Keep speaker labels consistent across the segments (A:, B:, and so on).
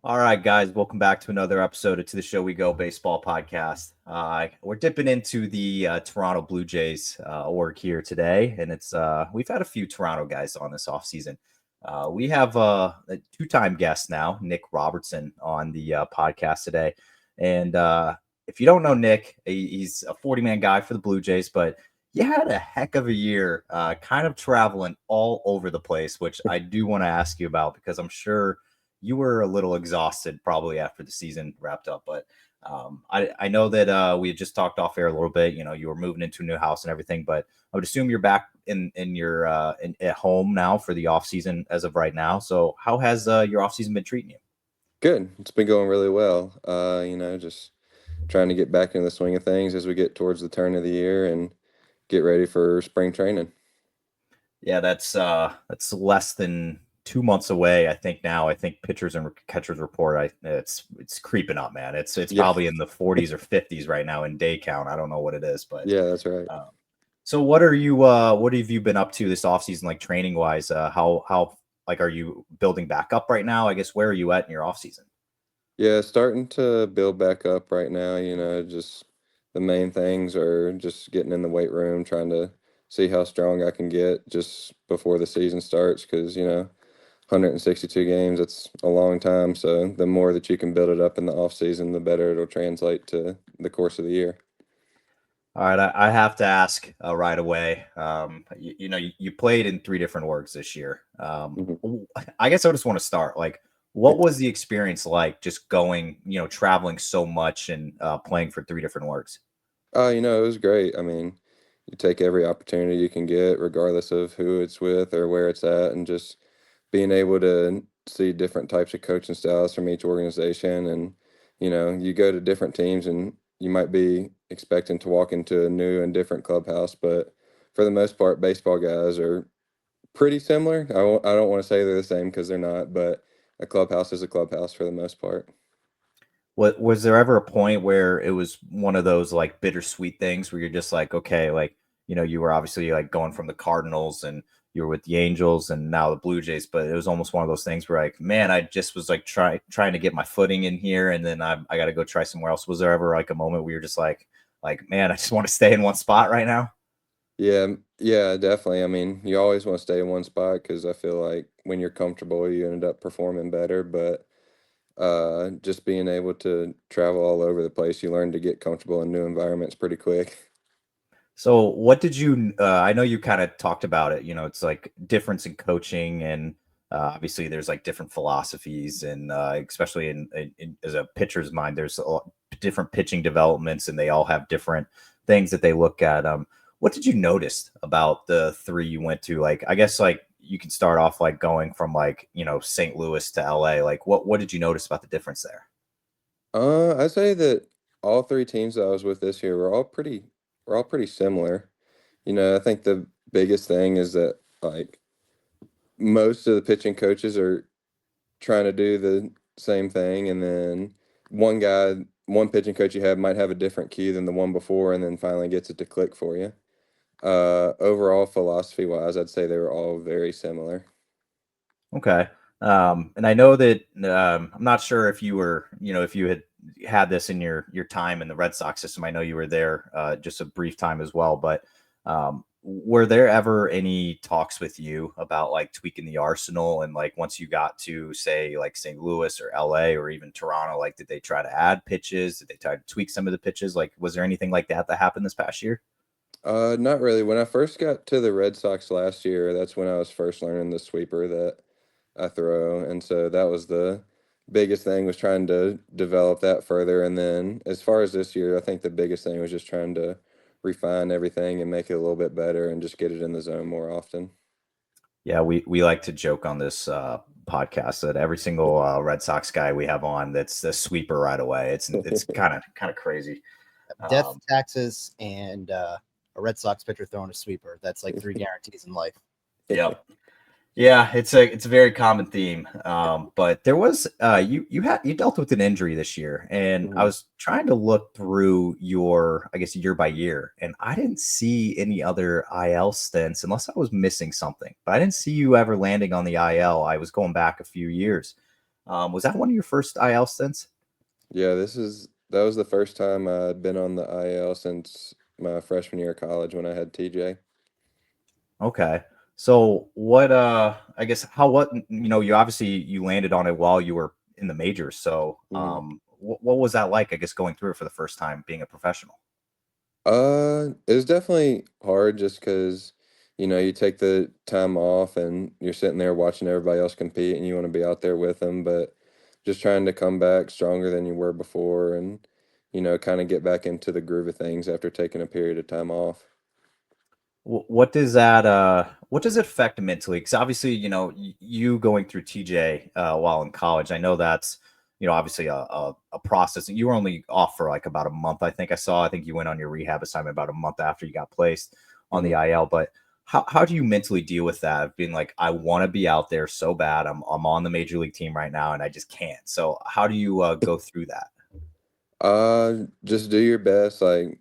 A: All right, guys, welcome back to another episode of To the Show We Go baseball podcast. We're dipping into the Toronto Blue Jays org here today, and it's we've had a few Toronto guys on this offseason. We have a two-time guest now, Nick Robertson, on the podcast today. And if you don't know Nick, he's a 40-man guy for the Blue Jays, but you had a heck of a year kind of traveling all over the place, which I do want to ask you about because I'm sure – you were a little exhausted probably after the season wrapped up, but I know that we had just talked off air a little bit. You know, you were moving into a new house and everything, but I would assume you're back in your at home now for the off season as of right now. So how has your off season been treating you?
B: Good. It's been going really well. Just trying to get back into the swing of things as we get towards the turn of the year and get ready for spring training.
A: Yeah, that's less than 2 months away. I think now. I think pitchers and catchers report. It's creeping up, man. It's
B: Yeah,
A: probably in the 40s or 50s right now in day count. I don't know what it is, but
B: yeah, that's right.
A: so what have you been up to this offseason, like training wise? How like are you building back up right now? I guess where are you at in your offseason?
B: Yeah, starting to build back up right now. Just the main things are just getting in the weight room, trying to see how strong I can get just before the season starts. Because 162 games, it's a long time. So the more that you can build it up in the off season, the better it'll translate to the course of the year.
A: All right, I have to ask right away. You played in three different orgs this year.
B: Mhm.
A: I guess I just want to start. Like, what was the experience like just going, traveling so much and playing for three different orgs?
B: It was great. I mean, you take every opportunity you can get, regardless of who it's with or where it's at, and just being able to see different types of coaching styles from each organization. And, you go to different teams and you might be expecting to walk into a new and different clubhouse, but for the most part, baseball guys are pretty similar. I don't want to say they're the same because they're not, but a clubhouse is a clubhouse for the most part.
A: What was there ever a point where it was one of those like bittersweet things where you're just like, okay, like, you were obviously like going from the Cardinals and you were with the Angels and now the Blue Jays, but it was almost one of those things where like, man, I just was like trying to get my footing in here and then I got to go try somewhere else. Was there ever like a moment where you're just like, man, I just want to stay in one spot right now?
B: Yeah, definitely. I mean, you always want to stay in one spot because I feel like when you're comfortable, you end up performing better. But just being able to travel all over the place, you learn to get comfortable in new environments pretty quick.
A: So what did you I know you kind of talked about it, it's like difference in coaching and obviously there's like different philosophies and especially in as a pitcher's mind there's different pitching developments and they all have different things that they look at. What did you notice about the three you went to? Like I guess like you can start off like going from like, St. Louis to LA. Like what did you notice about the difference there?
B: I'd say that all three teams that I was with this year were all pretty similar. I think the biggest thing is that like most of the pitching coaches are trying to do the same thing, and then one pitching coach you have might have a different cue than the one before, and then finally gets it to click for you. Overall, philosophy wise, I'd say they were all very similar.
A: Okay. And I know that I'm not sure if you were, if you had this in your time in the Red Sox system. I know you were there just a brief time as well, but were there ever any talks with you about like tweaking the arsenal and like once you got to say like St. Louis or LA or even Toronto, like did they try to add pitches? Did they try to tweak some of the pitches? Like was there anything like that happened this past year?
B: Not really. When I first got to the Red Sox last year, that's when I was first learning the sweeper that I throw, and so that was the biggest thing was trying to develop that further. And then as far as this year, I think the biggest thing was just trying to refine everything and make it a little bit better and just get it in the zone more often.
A: Yeah, we like to joke on this podcast that every single Red Sox guy we have on that's the sweeper right away. It's kind of crazy.
C: Death,
A: Um,
C: taxes, and a Red Sox pitcher throwing a sweeper. That's like three guarantees in life.
A: yep. Yeah, it's a very common theme. But there was you dealt with an injury this year, and I
B: Mhm.
A: was trying to look through your I guess year by year, and I didn't see any other IL stints unless I was missing something. But I didn't see you ever landing on the IL. I was going back a few years. Was that one of your first IL stints?
B: Yeah, that was the first time I'd been on the IL since my freshman year of college when I had TJ.
A: Okay. So what I guess how what you obviously you landed on it while you were in the majors. So
B: Mhm.
A: what was that like, I guess, going through it for the first time being a professional?
B: It was definitely hard just because, you take the time off and you're sitting there watching everybody else compete and you want to be out there with them, but just trying to come back stronger than you were before and, kind of get back into the groove of things after taking a period of time off.
A: What does that what does it affect mentally? Because obviously, you going through TJ while in college, I know that's obviously a process. You were only off for like about a month, I think I saw. I think you went on your rehab assignment about a month after you got placed on the
B: Mhm.
A: IL. But how do you mentally deal with that? Being like, I want to be out there so bad. I'm on the major league team right now, and I just can't. So how do you go through that?
B: Just do your best. Like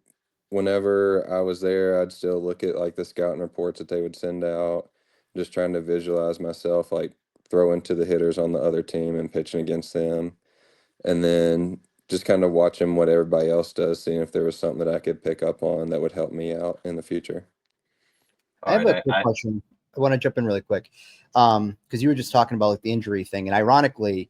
B: whenever I was there, I'd still look at like the scouting reports that they would send out, just trying to visualize myself like throwing to the hitters on the other team and pitching against them. And then just kind of watching what everybody else does, seeing if there was something that I could pick up on that would help me out in the future.
C: I
A: All
C: have
A: right,
C: a quick question. I want to jump in really quick because you were just talking about like the injury thing, and ironically,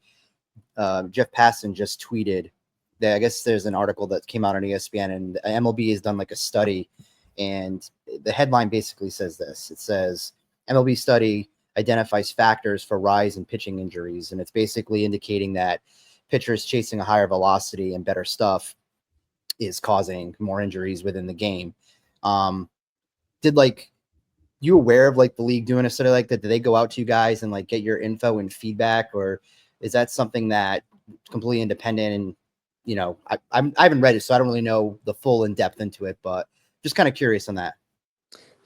C: Jeff Passan just tweeted that I guess there's an article that came out on ESPN, and MLB has done like a study, and the headline basically says this: it says MLB study identifies factors for rise in pitching injuries, and it's basically indicating that pitchers chasing a higher velocity and better stuff is causing more injuries within the game. Um, did like you aware of like the league doing a study like that? Did they go out to you guys and like get your info and feedback, or is that something that completely independent? And I haven't read it, so I don't really know the full in depth into it, but just kind of curious on that.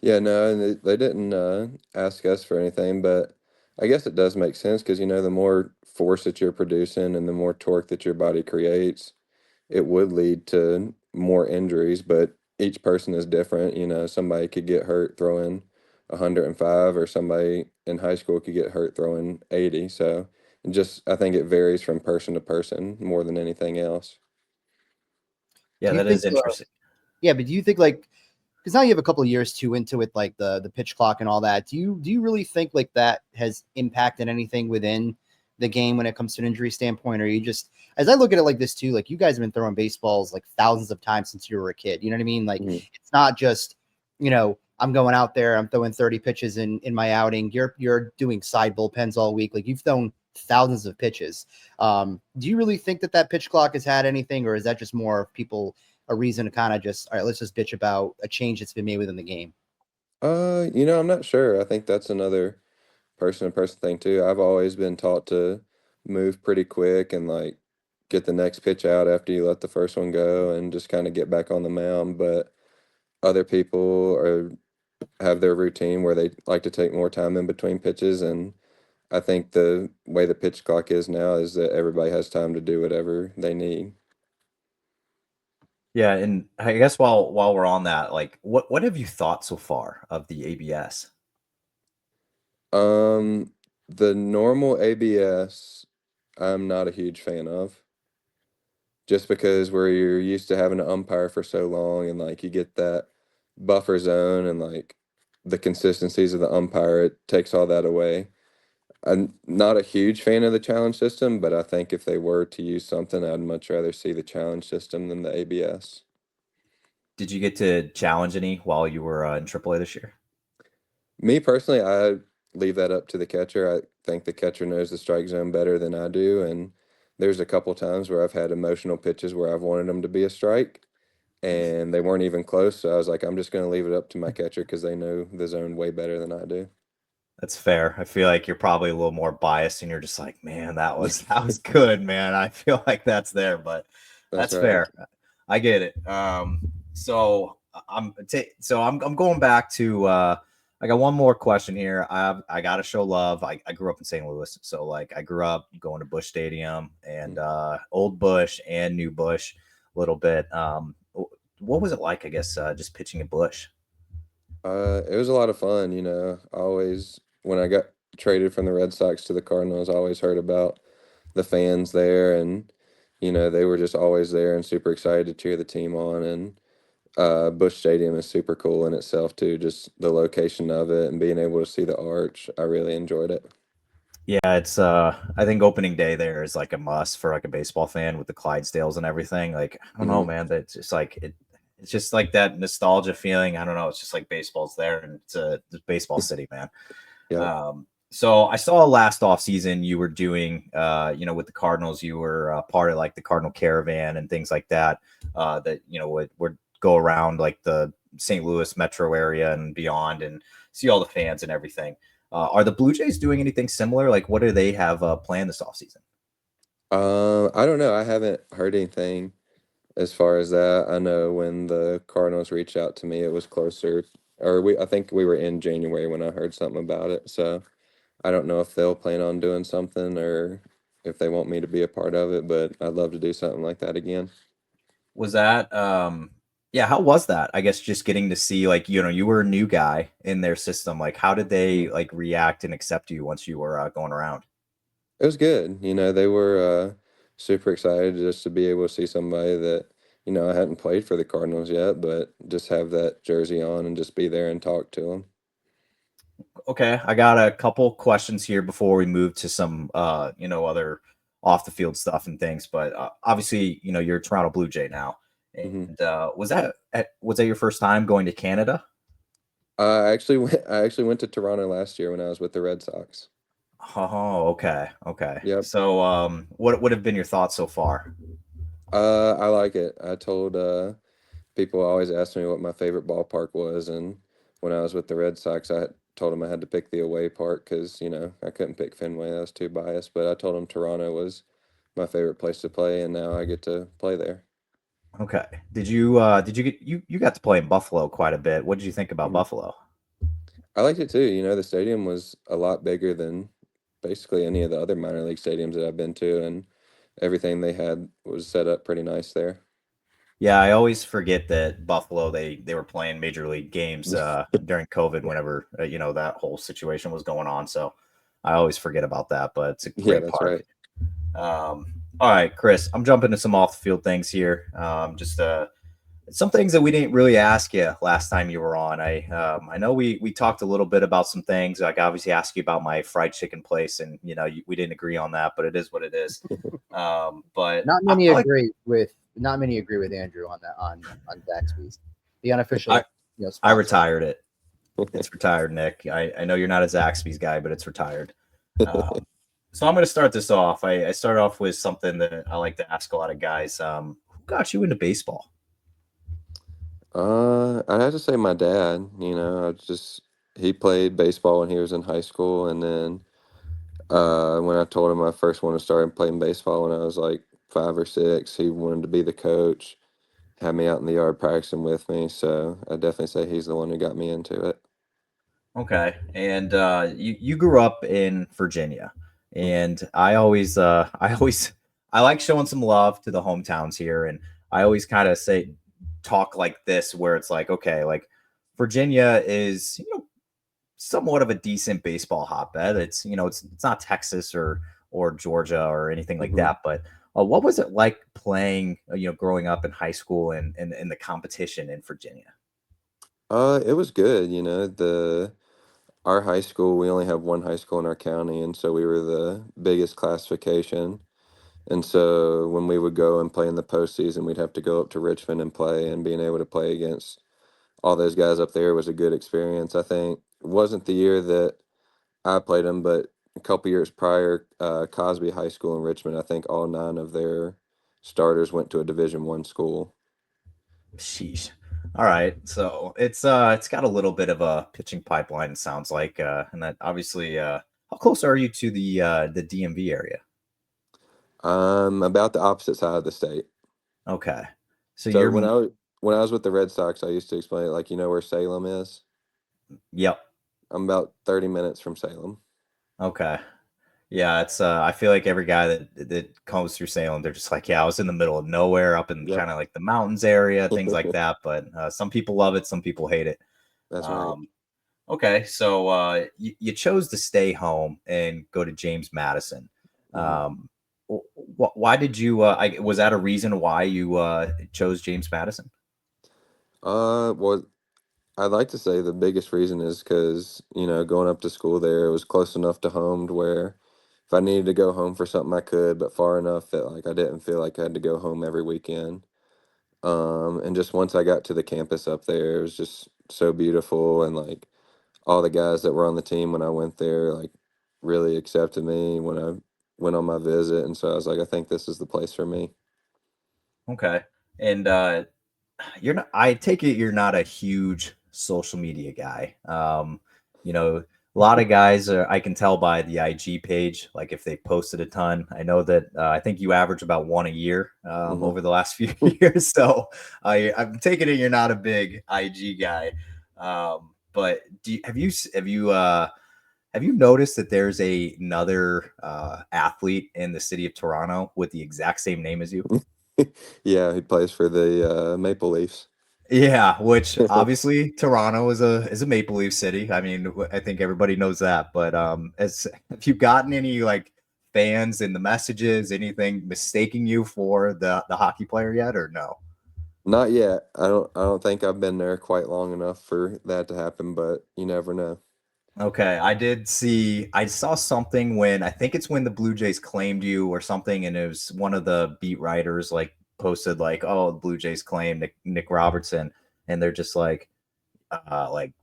B: Yeah, no, and they didn't ask us for anything, but I guess it does make sense because, the more force that you're producing and the more torque that your body creates, it would lead to more injuries, but each person is different. Somebody could get hurt throwing 105, or somebody in high school could get hurt throwing 80. So I think it varies from person to person more than anything else.
A: Yeah,
C: Do you
A: that
C: think?
A: is interesting.
C: Yeah, but do you think like because now you have a couple of years too into it, like the pitch clock and all that. Do you really think like that has impacted anything within the game when it comes to an injury standpoint? Or you just as I look at it like this too, like you guys have been throwing baseballs like thousands of times since you were a kid. You know what I mean? Like
B: Mhm.
C: it's not just, I'm going out there, I'm throwing 30 pitches in my outing. You're doing side bullpens all week. Like you've thrown thousands of pitches. Do you really think that pitch clock has had anything, or is that just more of people a reason to kind of just, all right, let's just bitch about a change that's been made within the game?
B: I'm not sure. I think that's another person to person thing too. I've always been taught to move pretty quick and like get the next pitch out after you let the first one go and just kind of get back on the mound. But other people have their routine where they like to take more time in between pitches. And I think the way the pitch clock is now is that everybody has time to do whatever they need.
A: Yeah, and I guess while we're on that, like what have you thought so far of the ABS?
B: Um, the normal ABS, I'm not a huge fan of. Just because where you're used to having an umpire for so long and like you get that buffer zone and like the consistencies of the umpire, it takes all that away. I'm not a huge fan of the challenge system, but I think if they were to use something, I'd much rather see the challenge system than the ABS.
A: Did you get to challenge any while you were in AAA this year?
B: Me personally, I leave that up to the catcher. I think the catcher knows the strike zone better than I do, and there's a couple times where I've had emotional pitches where I've wanted them to be a strike, and they weren't even close. So I was like, I'm just going to leave it up to my catcher because they know the zone way better than I do.
A: That's fair. I feel like you're probably a little more biased, and you're just like, man, that was good, man. I feel like that's there, but
B: That's
A: that's
B: right.
A: fair. I get it. So I'm going back to I got one more question here. I gotta show love. I grew up in St. Louis, so like I grew up going to Busch Stadium and
B: Mm.
A: Old Busch and New Busch a little bit. What was it like? I guess just pitching at Busch.
B: It was a lot of fun. When I got traded from the Red Sox to the Cardinals, I always heard about the fans there, and they were just always there and super excited to cheer the team on. And Busch Stadium is super cool in itself too, just the location of it and being able to see the arch. I really enjoyed it.
A: Yeah, it's I think opening day there is like a must for like a baseball fan with the Clydesdales and everything. Like, I don't know,
B: Hmm.
A: man. That's just like it's just like that nostalgia feeling. I don't know. It's just like baseball's there and it's baseball city, man.
B: Yep.
A: So I saw last offseason you were doing with the Cardinals, you were part of like the Cardinal Caravan and things like that. That would go around like the St. Louis metro area and beyond and see all the fans and everything. Are the Blue Jays doing anything similar? Like, what do they have planned this offseason?
B: I don't know. I haven't heard anything as far as that. I know when the Cardinals reached out to me, it was closer, or I think we were in January when I heard something about it. So I don't know if they'll plan on doing something or if they want me to be a part of it, but I'd love to do something like that again.
A: Was that yeah, how was that? I guess just getting to see like, you were a new guy in their system. Like, how did they like react and accept you once you were going around?
B: It was good. They were super excited just to be able to see somebody that, I hadn't played for the Cardinals yet, but just have that jersey on and just be there and talk to them.
A: Okay, I got a couple questions here before we move to some other off the field stuff and things. But obviously, you're a Toronto Blue Jay now.
B: Hmm.
A: And was that your first time going to Canada?
B: I actually went to Toronto last year when I was with the Red Sox.
A: Oh, okay, okay.
B: Yep.
A: So, what would have been your thoughts so far?
B: I like it. I told people always asked me what my favorite ballpark was, and when I was with the Red Sox, I told them I had to pick the away park because I couldn't pick Fenway. I was too biased, but I told them Toronto was my favorite place to play, and now I get to play there.
A: Okay. Did you get you got to play in Buffalo quite a bit. What did you think about
B: Mhm.
A: Buffalo?
B: I liked it too. The stadium was a lot bigger than basically any of the other minor league stadiums that I've been to, and everything they had was set up pretty nice there.
A: Yeah, I always forget that Buffalo they were playing major league games during COVID whenever that whole situation was going on. So I always forget about that, but it's a
B: Yeah,
A: great
B: that's
A: park.
B: right.
A: All right, Chris, I'm jumping to some off the field things here. Just some things that we didn't really ask you last time you were on. I know we talked a little bit about some things. Like obviously asked you about my fried chicken place, and we didn't agree on that, but it is what it is. But
C: Not many agree with Andrew on that on Zaxby's, the unofficial
A: I I
C: sponsor.
A: retired it. It's retired, Nick. I know you're not a Zaxby's guy, but it's retired. Um, so I'm going to start this off. I start off with something that I like to ask a lot of guys. Who got you into baseball?
B: I'd have to say my dad. He played baseball when he was in high school, and then when I told him I first wanted to start playing baseball when I was like 5 or 6, he wanted to be the coach, had me out in the yard practicing with me. So I definitely say he's the one who got me into it.
A: Okay, and you grew up in Virginia,
B: Mhm.
A: and I like showing some love to the hometowns here, and I always kind of say talk like this where it's like, okay, like Virginia is somewhat of a decent baseball hotbed. It's not Texas or Georgia or anything like
B: Mhm.
A: that. But what was it like playing? Growing up in high school and in the competition in Virginia?
B: It was good. The our high school, we only have one high school in our county, and so we were the biggest classification. And so when we would go and play in the postseason, we'd have to go up to Richmond and play, and being able to play against all those guys up there was a good experience. I think it wasn't the year that I played them, but a couple years prior, Cosby High School in Richmond, I think all 9 of their starters went to a Division I school.
A: Sheesh. All right, so it's got a little bit of a pitching pipeline. It sounds like, and that obviously. How close are you to the DMV area?
B: About the opposite side of the state.
A: Okay, so
B: So
A: you're
B: when I was with the Red Sox, I used to explain it like where Salem is.
A: yep.
B: I'm about 30 minutes from Salem.
A: Okay. Yeah, it's I feel like every guy that comes through Salem, they're just like, yeah, I was in the middle of nowhere up in
B: Yep.
A: kind of like the mountains area, things like that. But some people love it, some people hate it.
B: That's right.
A: Um, okay, so you chose to stay home and go to James Madison.
B: Hmm.
A: Um, Why did you? Was that a reason why you chose James Madison?
B: Well, I'd like to say the biggest reason is because, going up to school there, it was close enough to home to where if I needed to go home for something, I could, but far enough that like I didn't feel like I had to go home every weekend. And just once I got to the campus up there, it was just so beautiful, and like all the guys that were on the team when I went there, like really accepted me when I went on my visit, and so I was like, I think this is the place for me.
A: Okay, and you're not. I take it you're not a huge social media guy. A lot of guys are. I can tell by the IG page, like if they posted a ton. I know that I think you average about one a year
B: hmm
A: over the last few years. So I'm taking it you're not a big IG guy. But have you noticed that there's another athlete in the city of Toronto with the exact same name as you?
B: Yeah, he plays for the Maple Leafs.
A: Yeah, which obviously Toronto is a Maple Leaf city. I mean, I think everybody knows that. But as have you gotten any like fans in the messages, anything mistaking you for the hockey player yet, or no?
B: Not yet. I don't think I've been there quite long enough for that to happen, but you never know.
A: Okay, I saw something when I think it's when the Blue Jays claimed you or something, and it was one of the beat writers like posted like, "Oh, the Blue Jays claimed Nick Robertson," and they're just like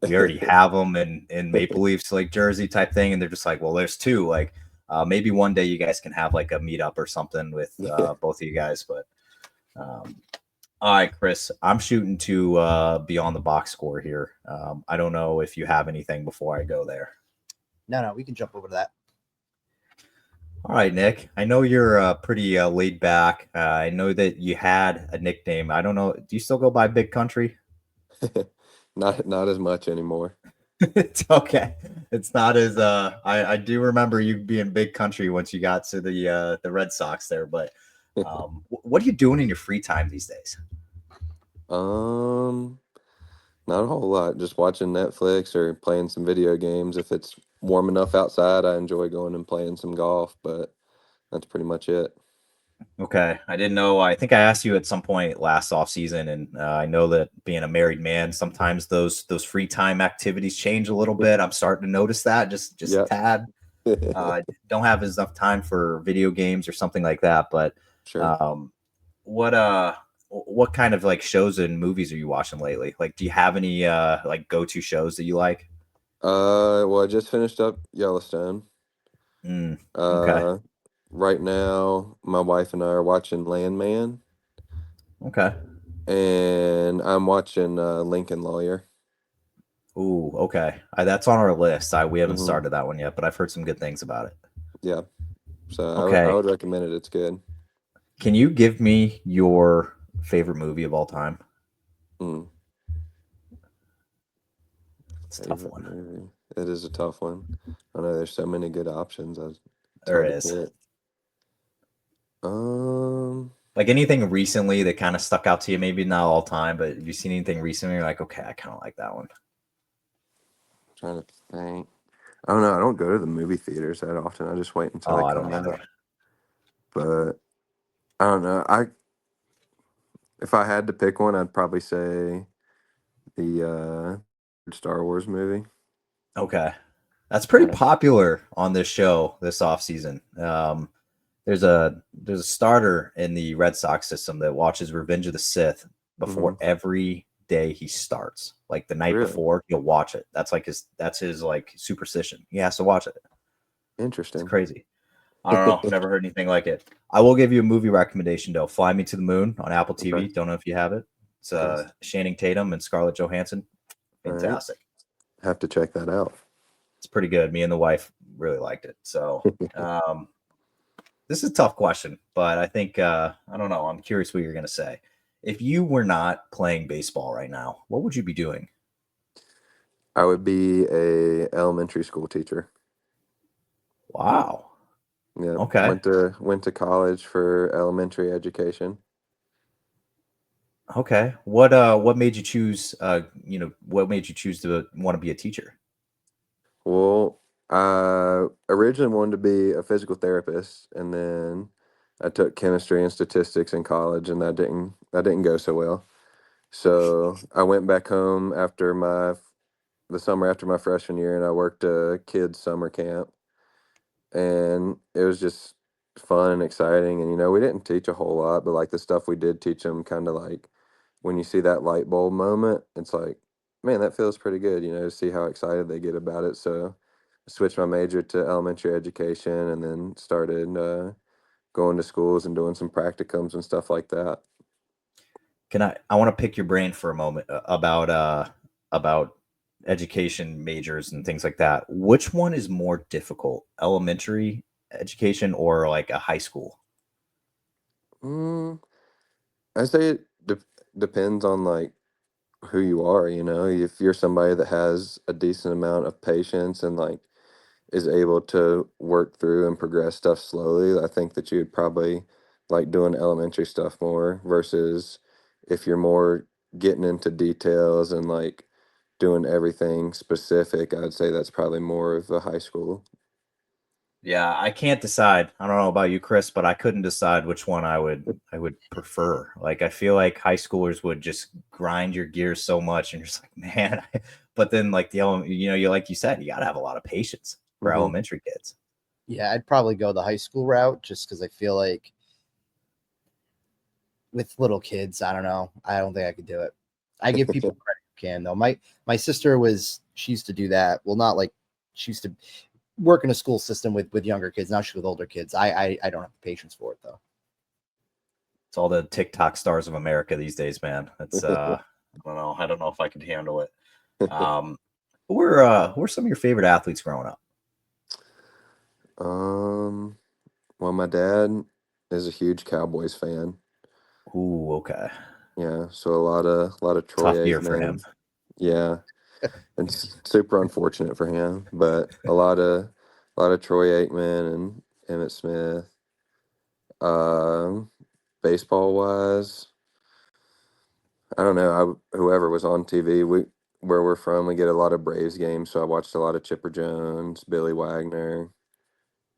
A: we already have them in Maple Leafs like jersey type thing, and they're just like, well, there's two. Like maybe one day you guys can have like a meetup or something with
B: Yeah.
A: both of you guys. But um, all right, Chris, I'm shooting to be on the box score here. I don't know if you have anything before I go there.
C: No, we can jump over to that.
A: All right, Nick. I know you're pretty laid back. I know that you had a nickname. I don't know. Do you still go by Big Country?
B: Not as much anymore.
A: It's okay. It's not as I do remember you being big country once you got to the Red Sox there, but what are you doing in your free time these days?
B: Um, Not a whole lot. Just watching Netflix or playing some video games. If it's warm enough outside, I enjoy going and playing some golf, but that's pretty much it.
A: Okay. I didn't know. I think I asked you at some point last off season, and I know that being a married man, sometimes those free time activities change a little bit. I'm starting to notice that just a
B: Yep.
A: tad. Don't have enough time for video games or something like that. But
B: Sure.
A: um, what what kind of like shows and movies are you watching lately? Like, do you have any like go to shows that you like?
B: Well, I just finished up Yellowstone.
A: Mm, okay,
B: Uh, right now, my wife and I are watching Landman,
A: okay.
B: and I'm watching Lincoln Lawyer.
A: Ooh, okay. That's on our list. We haven't
B: hmm
A: started that one yet, but I've heard some good things about it.
B: Yeah, so I
A: Okay,
B: would recommend it. It's good.
A: can you give me your favorite movie of all time?
B: Mm,
A: It's a tough
B: favorite
A: one.
B: movie. It is a tough one. I know there's so many good options. It's
A: There
B: hard to
A: is.
B: pick. Um,
A: Like anything recently that kind of stuck out to you, maybe not all time, but have you seen anything recently? You're like, okay, I kind of like that one.
B: Trying to think. I don't know. I don't go to the movie theaters that often. I just wait until
A: Oh,
B: they
A: I
B: come
A: don't
B: out.
A: either.
B: But I don't know. If I had to pick one, I'd probably say the Star Wars movie.
A: Okay. That's pretty
B: Yeah.
A: popular on this show this offseason. There's a starter in the Red Sox system that watches Revenge of the Sith
B: hmm
A: before every day he starts. Like the night
B: Really
A: before, he'll watch it. That's his like superstition. He has to watch it. It's
B: interesting.
A: crazy. I don't know. Never heard anything like it. I will give you a movie recommendation though. Fly Me to the Moon on Apple
B: Okay.
A: TV. Don't know if you have it. It's
B: Okay.
A: Channing Tatum and Scarlett Johansson.
B: All right.
A: Fantastic.
B: Have to check that out.
A: It's pretty good. Me and the wife really liked it. So this is a tough question, but I think I don't know. I'm curious what you're gonna say. If you were not playing baseball right now, what would you be doing?
B: I would be a elementary school teacher.
A: Wow.
B: Yeah.
A: Okay.
B: Went to college for elementary education.
A: Okay. What made you choose what made you choose to want to be a teacher?
B: Well, I originally wanted to be a physical therapist, and then I took chemistry and statistics in college, and that didn't go so well. So I went back home after the summer after my freshman year, and I worked a kids summer camp, and it was just fun and exciting. And we didn't teach a whole lot, but like the stuff we did teach them, kind of like when you see that light bulb moment, it's like, man, that feels pretty good, to see how excited they get about it. So I switched my major to elementary education, and then started going to schools and doing some practicums and stuff like that.
A: I want to pick your brain for a moment about education majors and things like that. Which one is more difficult, elementary education or like a high school?
B: Mm, I say it depends on like who you are. If you're somebody that has a decent amount of patience and like is able to work through and progress stuff slowly, I think that you'd probably like doing elementary stuff more versus if you're more getting into details and like doing everything specific, I'd say that's probably more of a high school.
A: Yeah, I can't decide. I don't know about you, Chris, but I couldn't decide which one I would prefer. Like I feel like high schoolers would just grind your gears so much, and you're just like, man. But then like you like you said, you got to have a lot of patience for
B: Hmm.
A: elementary kids.
C: Yeah, I'd probably go the high school route just because I feel like with little kids, I don't know. I don't think I could do it. I give people credit who can though. My sister she used to do that. Well, not like she used to work in a school system with younger kids. Now she's with older kids. I don't have the patience for it though.
A: It's all the TikTok stars of America these days, man. It's I don't know. I don't know if I could handle it. Who were some of your favorite athletes growing up?
B: Well, my dad is a huge Cowboys fan.
A: Ooh, okay.
B: Yeah, so a lot of Troy
A: Tough year for him.
B: Aikman. Yeah, it's super unfortunate for him, but a lot of Troy Aikman and Emmett Smith. Um, Baseball wise, I don't know. Whoever was on TV, where we're from, we get a lot of Braves games, so I watched a lot of Chipper Jones, Billy Wagner,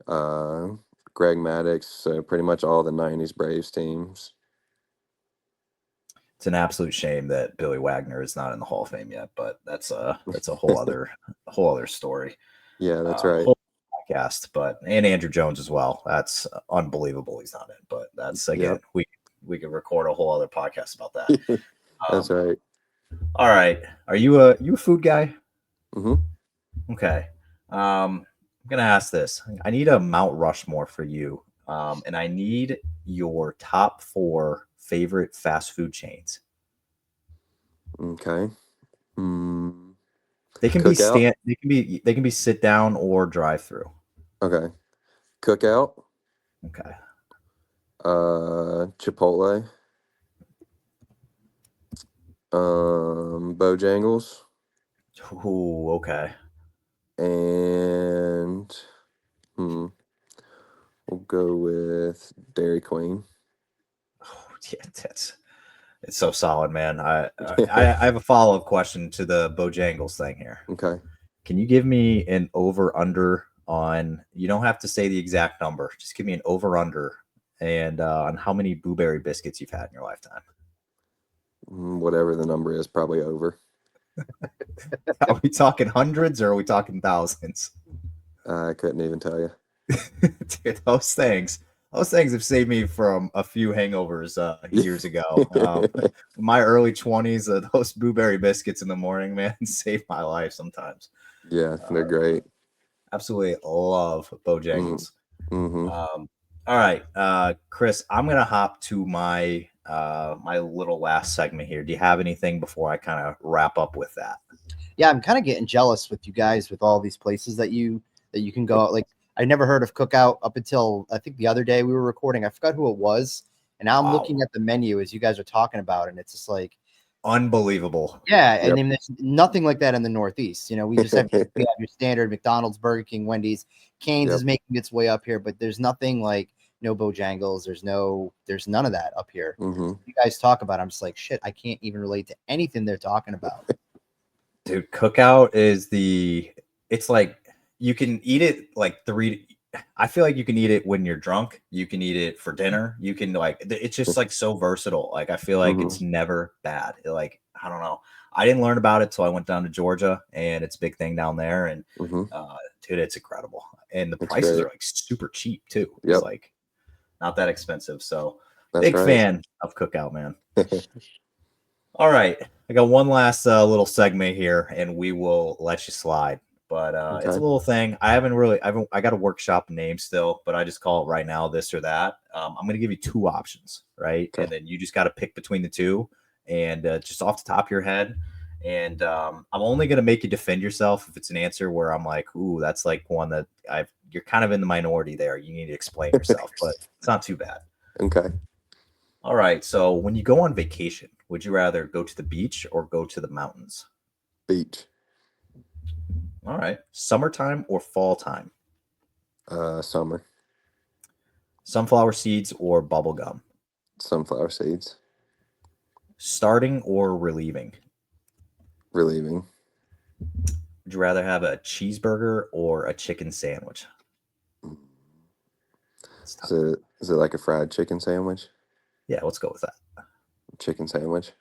B: uh, Greg Maddux. So pretty much all the '90s Braves teams.
A: It's an absolute shame that Billy Wagner is not in the Hall of Fame yet, but that's a whole other story.
B: Yeah, that's right.
A: Whole podcast, but and Andrew Jones as well. That's unbelievable. He's not in, but that's again
B: Yep,
A: we could record a whole other podcast about that.
B: that's right.
A: All right, are you a food guy?
B: Hmm.
A: Okay, I'm gonna ask this. I need a Mount Rushmore for you, and I need your top 4 favorite fast food chains.
B: Okay. Mm,
A: They can be
B: Cookout.
A: they can be sit down or drive through.
B: Okay. Cookout.
A: Okay.
B: Chipotle. Bojangles,
A: Ooh, okay.
B: and we'll go with Dairy Queen.
A: Oh, yeah, it's so solid, man. I have a follow-up question to the Bojangles thing here.
B: Okay.
A: Can you give me an over under on? You don't have to say the exact number. Just give me an over under and on how many blueberry biscuits you've had in your lifetime.
B: Whatever the number is, probably over.
A: Are we talking hundreds or are we talking thousands?
B: I couldn't even tell you.
A: Dude, those things have saved me from a few hangovers years ago. My early 20s, those blueberry biscuits in the morning, man, saved my life sometimes.
B: Yeah, they're great.
A: Absolutely love Bojangles.
B: Mm-hmm.
A: All right, Chris, I'm gonna hop to my my little last segment here. Do you have anything before I kind of wrap up with that?
C: Yeah, I'm kind of getting jealous with you guys with all these places that you can go out. Like I never heard of Cookout up until I think the other day we were recording. I forgot who it was, and now I'm looking at the menu as you guys are talking about, and it's just like
A: unbelievable.
C: yeah. And
B: Yep.
C: then there's nothing like that in the Northeast. We just have your standard McDonald's, Burger King, Wendy's, Cane's
B: Yep.
C: is making its way up here, but there's nothing like no Bojangles. There's none of that up here.
B: Mm-hmm.
C: You guys talk about it, I'm just like shit. I can't even relate to anything they're talking about.
A: Dude, Cookout is it's like you can eat it like I feel like you can eat it when you're drunk. You can eat it for dinner. You can it's just like so versatile. Like I feel like it's never bad. Like I don't know. I didn't learn about it till I went down to Georgia, and it's a big thing down there. And dude, it's incredible. And the prices are like super cheap too. It's like not that expensive. So big fan of Cookout, man. All right, I got one last little segment here, and we will let you slide. But it's a little thing. I got a workshop name still, but I just call it right now this or that. I'm going to give you two options, right? And then you just got to pick between the two, and just off the top of your head. And I'm only going to make you defend yourself if it's an answer where I'm like, ooh, that's like one that you're kind of in the minority there. You need to explain yourself, but it's not too bad.
B: Okay.
A: All right. So when you go on vacation, would you rather go to the beach or go to the mountains?
B: Beach.
A: All right. Summertime or fall time?
B: Summer.
A: Sunflower seeds or bubble gum?
B: Sunflower seeds.
A: Starting or relieving?
B: Relieving.
A: Would you rather have a cheeseburger or a chicken sandwich?
B: Is it like a fried chicken sandwich?
A: Yeah, let's go with that.
B: Chicken sandwich.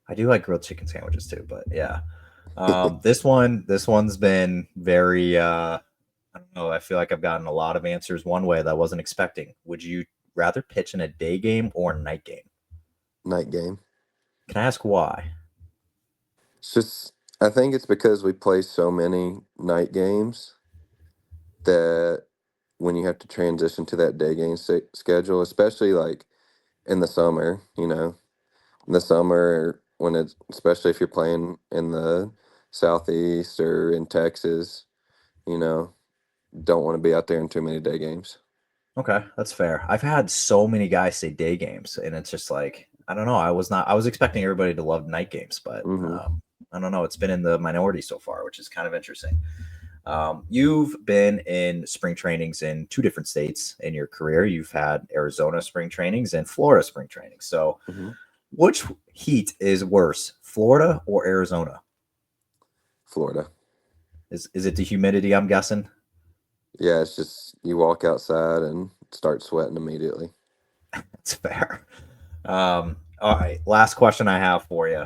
A: I do like grilled chicken sandwiches too, but yeah. This one's been very I don't know, I feel like I've gotten a lot of answers one way that I wasn't expecting. Would you rather pitch in a day game or a night game?
B: Night game.
A: Can I ask why?
B: It's just, I think it's because we play so many night games that when you have to transition to that day game schedule, especially like in the summer, in the summer when it's, especially if you're playing in the Southeast or in Texas, don't want to be out there in too many day games.
A: Okay, that's fair. I've had so many guys say day games, and it's just like, I don't know. I was expecting everybody to love night games, but I don't know. It's been in the minority so far, which is kind of interesting. You've been in spring trainings in two different states in your career. You've had Arizona spring trainings and Florida spring trainings. So which heat is worse, Florida or Arizona?
B: Florida.
A: Is it the humidity, I'm guessing?
B: Yeah, it's just you walk outside and start sweating immediately.
A: That's fair. All right, last question I have for you.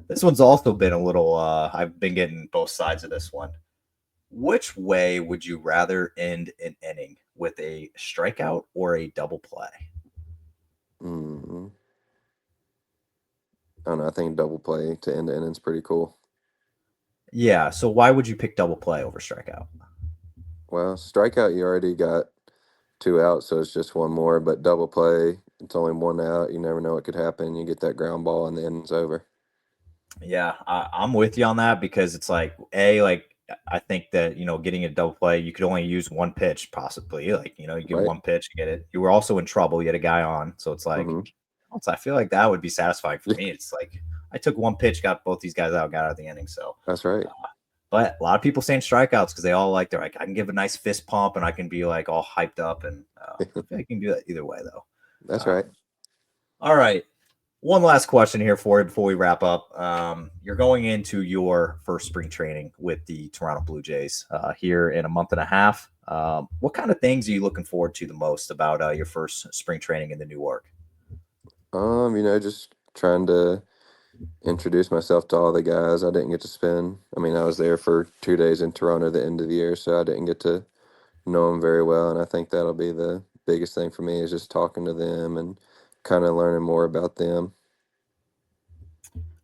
A: This one's also been a little I've been getting both sides of this one. Which way would you rather end an inning, with a strikeout or a double play?
B: I don't know. I think double play to end the inning's pretty cool.
A: Yeah. So why would you pick double play over strikeout?
B: Well, strikeout, you already got 2 outs, so it's just one more. But double play, it's only 1 out. You never know what could happen. You get that ground ball and the inning's over.
A: Yeah, I'm with you on that, because it's like, I think that, getting a double play, you could only use one pitch possibly. Like, you get one pitch, you get it. You were also in trouble. You had a guy on. So it's like, I feel like that would be satisfying for me. It's like, I took one pitch, got both these guys out, got out of the inning. So
B: that's right.
A: But a lot of people saying strikeouts because they all they're like, I can give a nice fist pump and I can be like all hyped up. And I feel like you can do that either way, though.
B: That's right.
A: All right. One last question here for you before we wrap up. You're going into your first spring training with the Toronto Blue Jays here in a month and a half. What kind of things are you looking forward to the most about your first spring training in the new org?
B: Just trying to introduce myself to all the guys. I didn't get to spend, I was there for 2 days in Toronto at the end of the year, so I didn't get to know them very well. And I think that'll be the biggest thing for me, is just talking to them and kind of learning more about them.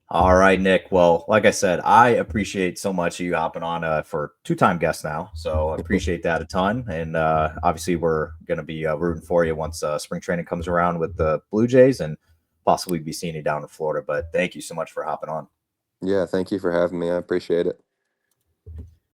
A: All right, Nick. Well, like I said, I appreciate so much you hopping on for two-time guest now. So I appreciate that a ton. And obviously we're going to be rooting for you once spring training comes around with the Blue Jays, and possibly be seeing you down in Florida. But thank you so much for hopping on.
B: Yeah, thank you for having me. I appreciate it.